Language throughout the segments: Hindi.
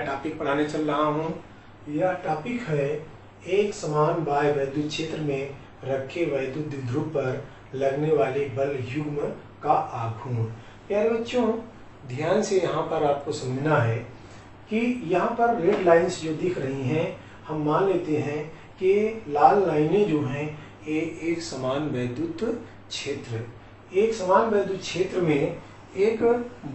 टॉपिक पढ़ाने चल रहा हूँ। यह टॉपिक है एक समान बाह्य वैद्युत क्षेत्र में रखे वैद्युत द्विध्रुव पर लगने वाले बल युग्म का आघूर्ण। प्यारे बच्चों, ध्यान से यहाँ पर आपको समझना है कि यहाँ पर रेड लाइंस जो दिख रही हैं, हम मान लेते हैं कि लाल लाइनें जो हैं ये एक समान वैद्युत क्षेत्र, एक समान वैद्युत क्षेत्र में एक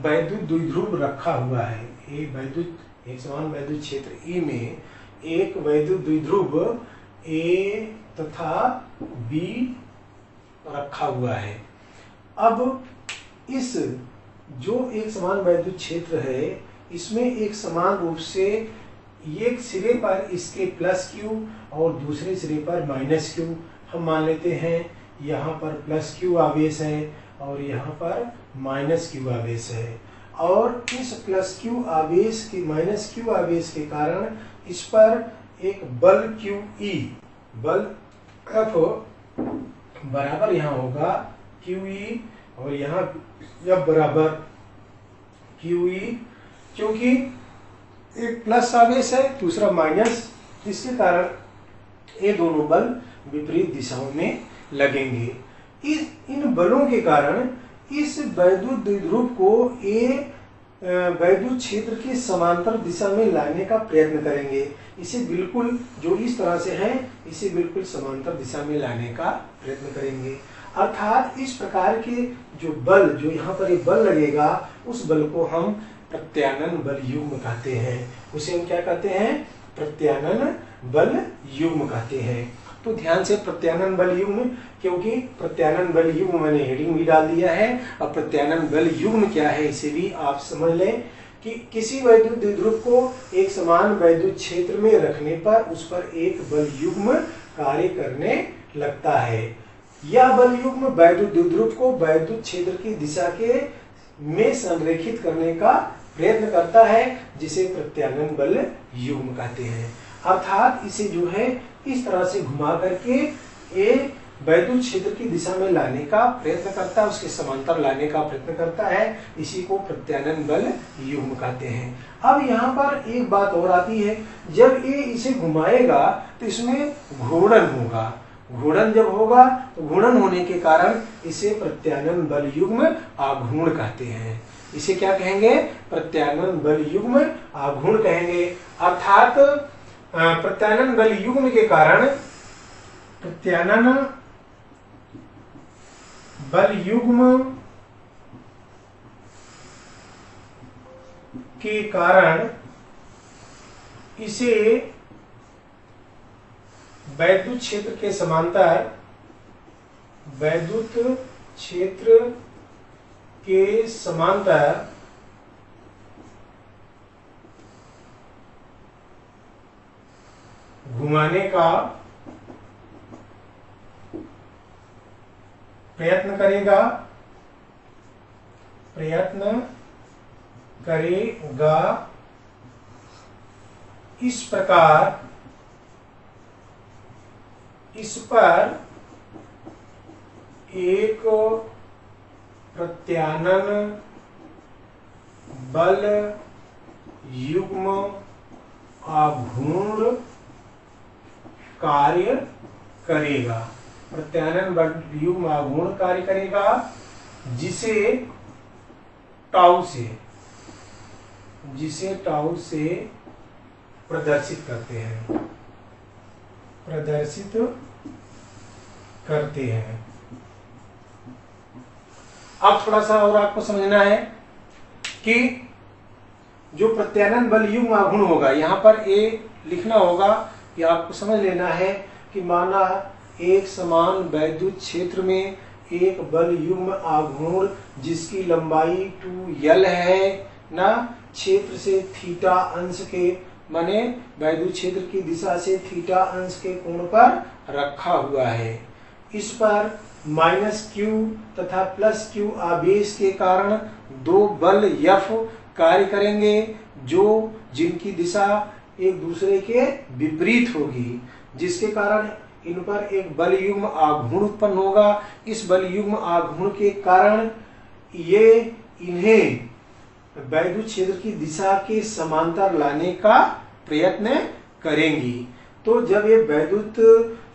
वैद्युत द्विध्रुव रखा हुआ है। एक समान वैद्युत क्षेत्र ई में एक वैद्युत द्विध्रुव ए तथा बी रखा हुआ है। अब इस जो एक समान वैद्युत क्षेत्र है, इसमें एक समान रूप से एक सिरे पर इसके प्लस क्यू और दूसरे सिरे पर माइनस क्यू, हम मान लेते हैं यहाँ पर प्लस क्यू आवेश है और यहाँ पर माइनस क्यू आवेश है। और इस प्लस क्यू आवेश के माइनस क्यू आवेश के कारण इस पर एक बल क्यू ई, बल एफ बराबर यहाँ होगा क्यू ई और यहाँ एफ बराबर क्यू ई, क्योंकि एक प्लस आवेश है दूसरा माइनस, इसके कारण ये दोनों बल विपरीत दिशाओं में लगेंगे। इन बलों के कारण इस वैद्युत द्विध्रुव को ए वैद्युत क्षेत्र के समांतर दिशा में लाने का प्रयत्न करेंगे। इसे बिल्कुल जो इस तरह से है, इसे बिल्कुल समांतर दिशा में लाने का प्रयत्न करेंगे। अर्थात इस प्रकार के जो बल, जो यहाँ पर एक बल लगेगा, उस बल को हम प्रत्यानयन बल युग्म कहते हैं। उसे हम क्या कहते हैं? प्रत्यानयन बल युग्म कहते हैं। तो ध्यान से प्रत्यानयन बल युग्म, क्योंकि प्रत्यानयन बल युग्म मैंने हेडिंग भी डाल दिया है। अब प्रत्यानयन बल युग्म क्या है इसे भी आप समझ लें कि किसी वैद्युत द्विध्रुव को एक समान वैद्युत क्षेत्र में रखने पर उस पर एक बल युग्म कार्य करने लगता है। यह बल युग्म वैद्युत द्विध्रुव को वैद्युत क्षेत्र की दिशा के में संरेखित करने का प्रयत्न करता है, जिसे प्रत्यानयन बल युग्म कहते हैं। अर्थात इसे जो है इस तरह से घुमा करके ये वैद्युत क्षेत्र की दिशा में लाने का प्रयत्न करता है, उसके समांतर लाने का प्रयत्न करता है। इसी को प्रत्यानयन बल युग्म कहते हैं। अब यहाँ पर एक बात और आती है, जब ये इसे घुमाएगा तो इसमें घूर्णन होगा। घूर्णन जब होगा तो घूर्णन होने के कारण इसे प्रत्यानयन बल युग्म आघूर्ण कहते हैं। इसे क्या कहेंगे? प्रत्यानयन बल युग्म आघूर्ण कहेंगे। अर्थात प्रत्यानयन बल युग्म के कारण, प्रत्यानयन बल युग्म के कारण इसे वैद्युत क्षेत्र के समांतर, वैद्युत क्षेत्र के समांतर घुमाने का प्रयत्न करेगा। इस प्रकार इस पर एक प्रत्यानयन बल युग्म आघूर्ण कार्य करेगा। प्रत्यानयन बल युग्म आघूर्ण कार्य करेगा, जिसे टाउ से प्रदर्शित करते हैं। अब थोड़ा सा और आपको समझना है कि जो प्रत्यानयन बल युग्म आघूर्ण होगा, यहाँ पर ए लिखना होगा कि आपको समझ लेना है कि माना एक समान वैद्युत क्षेत्र में एक बल युग्म आघूर्ण जिसकी लंबाई 2l है ना, क्षेत्र से थीटा अंश के, माने वैद्युत क्षेत्र की दिशा से थीटा अंश के कोण पर रखा हुआ है। इस पर माइनस क्यू तथा प्लस क्यू आवेश के कारण दो बल F कार्य करेंगे, जो जिनकी दिशा एक दूसरे के विपरीत होगी, जिसके कारण इन पर एक बल युग्म आघूर्ण उत्पन्न होगा। इस बल युग्म आघूर्ण के कारण ये इन्हें वैद्युत क्षेत्र की दिशा के समांतर लाने का प्रयत्न करेंगी। तो जब ये वैद्युत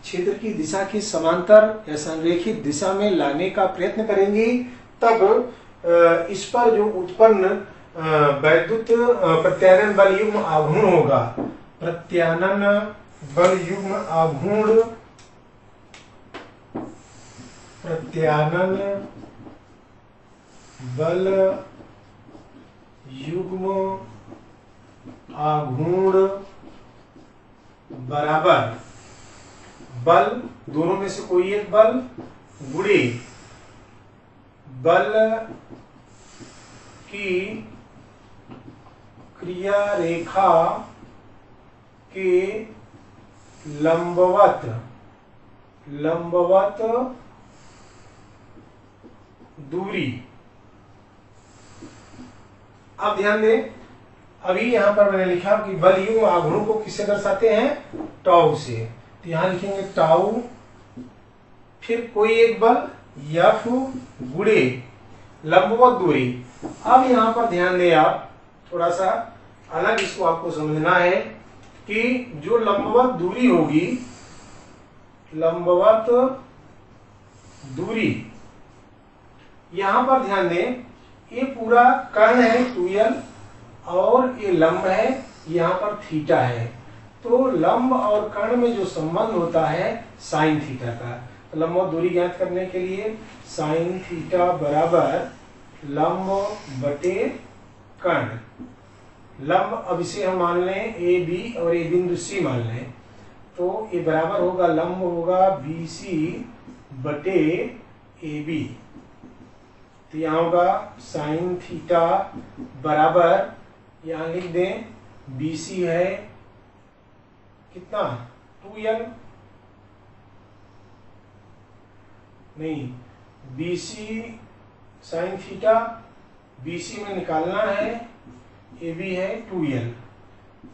क्षेत्र की दिशा के समांतर या संरेखित दिशा में लाने का प्रयत्न करेंगी, तब इस पर जो उत्पन्न वैद्युत प्रत्यानयन बल युग्म आघूर्ण होगा, प्रत्यानयन बल युग्म आघूर्ण, प्रत्यानयन बल युग्म आघूर्ण बराबर बल, दोनों में से कोई एक बल गुणे बल की क्रिया रेखा के लंबवत दूरी। अब ध्यान दें, अभी यहां पर मैंने लिखा कि बल युग्म आघूर्ण को किससे दर्शाते हैं, टाउ से। तो यहां लिखेंगे टाउ, फिर कोई एक बल F गुणे लंबवत दूरी। अब यहां पर ध्यान दें, आप थोड़ा सा अलग इसको आपको समझना है कि जो लंबवत दूरी होगी, लंबवत दूरी, यहां पर ध्यान दें, ये पूरा कर्ण है 2l और ये लंब है, यहाँ पर थीटा है। तो लंब और कर्ण में जो संबंध होता है साइन थीटा का, तो लंब और दूरी ज्ञात करने के लिए साइन थीटा बराबर लंब बटे कर्ण। लंब, अब इसे हम मान लें ए बी और ए बिंदु सी मान लें, तो ये बराबर होगा, लंब होगा बी सी बटे ए बी। तो यहाँ होगा साइन थीटा बराबर, यहाँ लिख दें बी सी है कितना 2l, नहीं B C sine theta, B C में निकालना है, ए बी है 2l।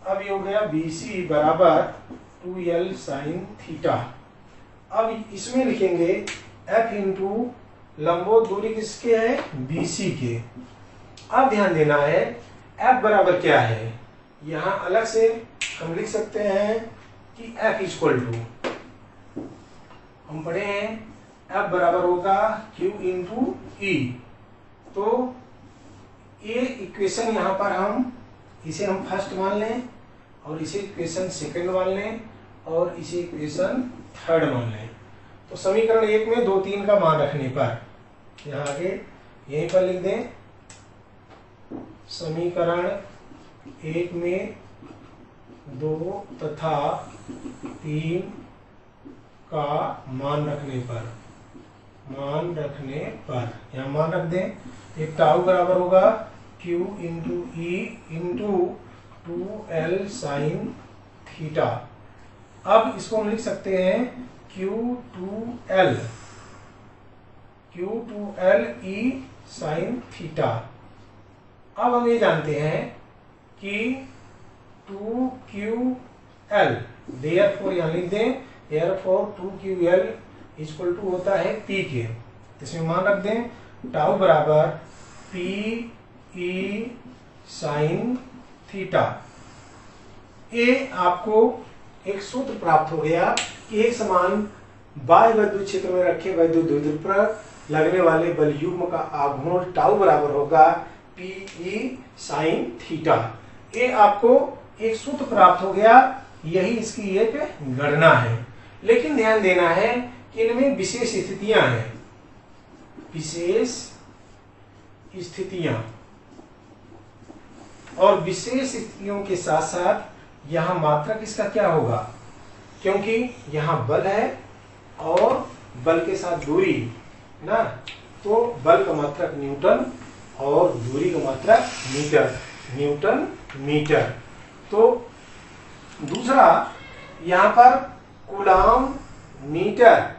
अब ये हो गया बी सी बराबर 2l साइन थीटा। अब इसमें लिखेंगे f इंटू लंबवत दूरी किसके है, BC के। अब ध्यान देना है F बराबर क्या है, यहां अलग से हम लिख सकते हैं कि F इक्वल टू, हम पढ़े हैं F बराबर होगा Q इंटू E। तो ये इक्वेशन यहां पर हम इसे हम फर्स्ट मान लें और इसे इक्वेशन सेकंड मान लें और इसे इक्वेशन थर्ड मान लें। तो समीकरण 1 में 2, 3 का मान रखने पर, यहाँ आगे यहीं पर लिख दें, समीकरण 1 में 2 तथा 3 का मान रखने पर, यहाँ मान रख दें, एक टाउ बराबर होगा Q into E into 2l sine theta. अब इसको हम लिख सकते हैं Q2l E साइन थीटा। अब हम ये जानते हैं कि 2QL, देयरफॉर यहाँ लिख दें, देयरफॉर 2QL इक्वल टू होता है P के। इसमें मान रख दें टाउ बराबर P E साइन थीटा। ये आपको एक सूत्र प्राप्त हो गया कि एक समान बाह्य वैद्युत क्षेत्र में रखे वैद्युत द्विध्रुव पर लगने वाले बल युग्म का आघूर्ण टाउ बराबर होगा P E साइन थीटा। ये आपको एक सूत्र प्राप्त हो गया, यही इसकी एक गणना है। लेकिन ध्यान देना है कि इनमें विशेष स्थितियां हैं, विशेष स्थितियां, और विशेष स्थितियों के साथ साथ यहां मात्रक इसका क्या होगा, क्योंकि यहां बल है और बल के साथ दूरी ना, तो बल का मात्रक न्यूटन और दूरी का मात्रक मीटर, न्यूटन मीटर। तो दूसरा यहां पर कूलाम मीटर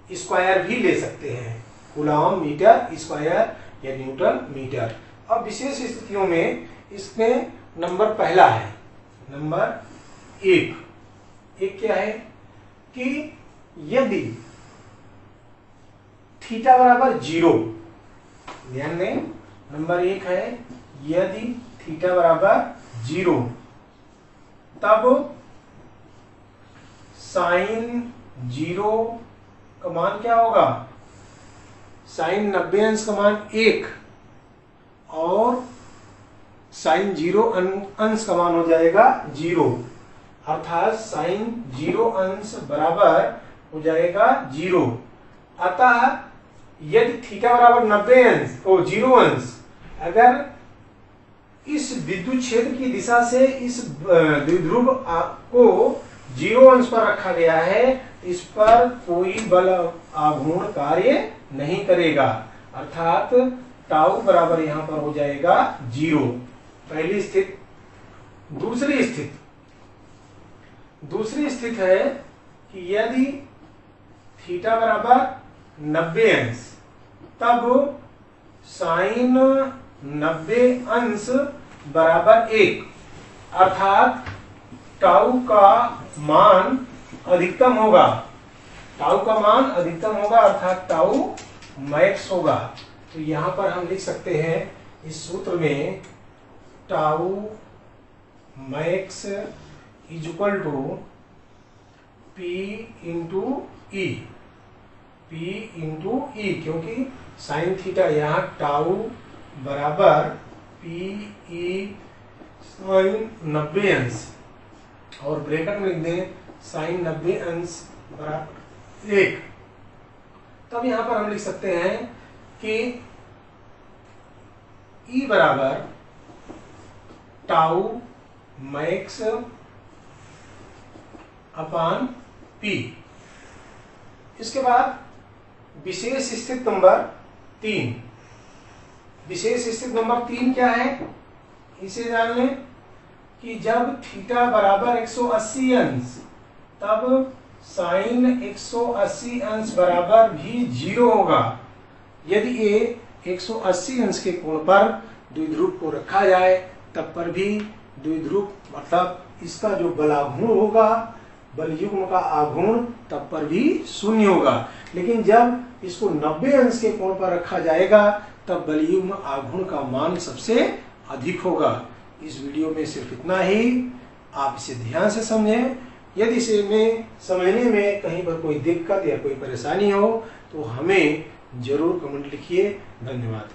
स्क्वायर भी ले सकते हैं, कूलाम मीटर स्क्वायर या न्यूटन मीटर। अब विशेष स्थितियों में इसमें नंबर पहला है, नंबर एक क्या है कि यदि थीटा बराबर 0, ध्यान दें नंबर 1 है यदि थीटा बराबर 0 तब साइन 0 का मान क्या होगा? साइन 90 अंश का मान 1 और साइन 0 अंश का मान हो जाएगा 0, अर्थात साइन 0 अंश बराबर हो जाएगा 0। अतः यदि थीटा बराबर 90 अंश 0 अंश, अगर इस विद्युत क्षेत्र की दिशा से इस द्विध्रुव को 0 अंश पर रखा गया है, इस पर कोई बल आघूर्ण कार्य नहीं करेगा, अर्थात टाउ बराबर यहां पर हो जाएगा 0। पहली स्थिति। दूसरी स्थिति है कि यदि थीटा बराबर 90 अंश तब साइन 90 अंश बराबर 1, अर्थात टाउ का मान अधिकतम होगा। टाउ का मान अधिकतम होगा अर्थात टाउ मैक्स होगा। तो यहां पर हम लिख सकते हैं इस सूत्र में tau max is equal to P into E, क्योंकि साइन थीटा यहाँ टाउ बराबर पी ई साइन 90 अंश, और ब्रैकेट में लिख दें साइन 90 अंश बराबर 1। तब यहां पर हम लिख सकते हैं कि E बराबर टाउ मैक्स अपान पी। इसके बाद विशेष स्थिति नंबर 3। विशेष स्थिति नंबर 3 क्या है, इसे जान लें कि जब थीटा बराबर 180 अंश तब साइन 180 अंश बराबर भी 0 होगा। यदि ये 180 अंश के कोण पर द्विध्रुव को रखा जाए तब पर भी द्विध्रुव मतलब इसका जो बलाघूर्ण होगा, बल युग्म का आघूर्ण, तब पर भी 0 होगा। लेकिन जब इसको 90 अंश के कोण पर रखा जाएगा तब बल युग्म आघूर्ण का मान सबसे अधिक होगा। इस वीडियो में सिर्फ इतना ही, आप इसे ध्यान से समझें। यदि इसे में समझने में कहीं पर कोई दिक्कत या कोई परेशानी हो तो हमें जरूर कमेंट लिखिए। धन्यवाद।